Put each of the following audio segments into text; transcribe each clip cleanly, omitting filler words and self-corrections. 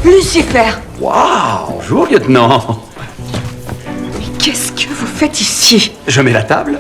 Lucifer! Waouh! Bonjour, lieutenant. Qu'est-ce que vous faites ici? Je mets la table.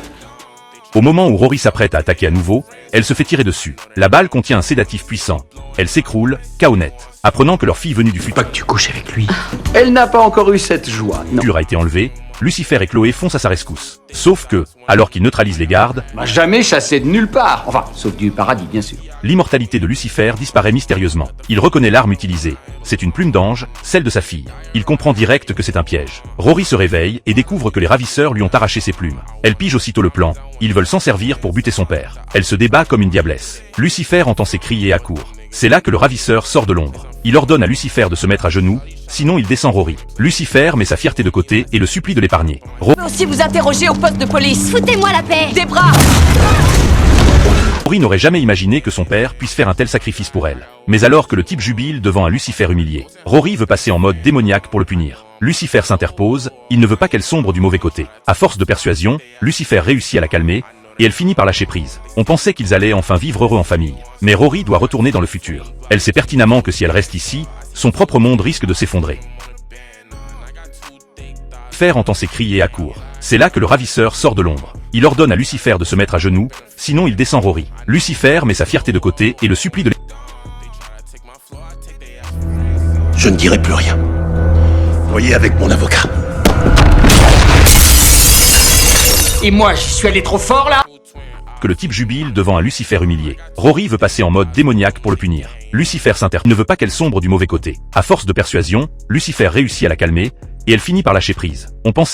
Au moment où Rory s'apprête à attaquer à nouveau, elle se fait tirer dessus. La balle contient un sédatif puissant. Elle s'écroule, KO net. Apprenant que leur fille venue du Pas futur que tu couches avec lui. Elle n'a pas encore eu cette joie, non. a été enlevée, Lucifer et Chloé foncent à sa rescousse. Sauf que, alors qu'ils neutralisent les gardes, M'a jamais chassé de nulle part. Enfin, sauf du paradis, bien sûr. l'immortalité de Lucifer disparaît mystérieusement. Il reconnaît l'arme utilisée. C'est une plume d'ange, celle de sa fille. Il comprend direct que c'est un piège. Rory se réveille et découvre que les ravisseurs lui ont arraché ses plumes. Elle pige aussitôt le plan. Ils veulent s'en servir pour buter son père. Elle se débat comme une diablesse. Lucifer entend ses cris et accourt. C'est là que le ravisseur sort de l'ombre. Il ordonne à Lucifer de se mettre à genoux, sinon il descend Rory. Lucifer met sa fierté de côté et le supplie de l'épargner. Je peux aussi vous interroger au poste de police. Foutez-moi la paix! Des bras! Rory n'aurait jamais imaginé que son père puisse faire un tel sacrifice pour elle. Mais alors que le type jubile devant un Lucifer humilié, Rory veut passer en mode démoniaque pour le punir. Lucifer s'interpose, il ne veut pas qu'elle sombre du mauvais côté. À force de persuasion, Lucifer réussit à la calmer, et elle finit par lâcher prise. On pensait qu'ils allaient enfin vivre heureux en famille. Mais Rory doit retourner dans le futur. Elle sait pertinemment que si elle reste ici, son propre monde risque de s'effondrer. Lucifer entend ses cris et accourt. C'est là que le ravisseur sort de l'ombre. Il ordonne à Lucifer de se mettre à genoux, sinon il descend Rory. Lucifer met sa fierté de côté et le supplie de Je ne dirai plus rien. Voyez avec mon avocat. Et moi, j'y suis allé trop fort, là? que le type jubile devant un Lucifer humilié. Rory veut passer en mode démoniaque pour le punir. Lucifer ne veut pas qu'elle sombre du mauvais côté. À force de persuasion, Lucifer réussit à la calmer, et elle finit par lâcher prise. On pensait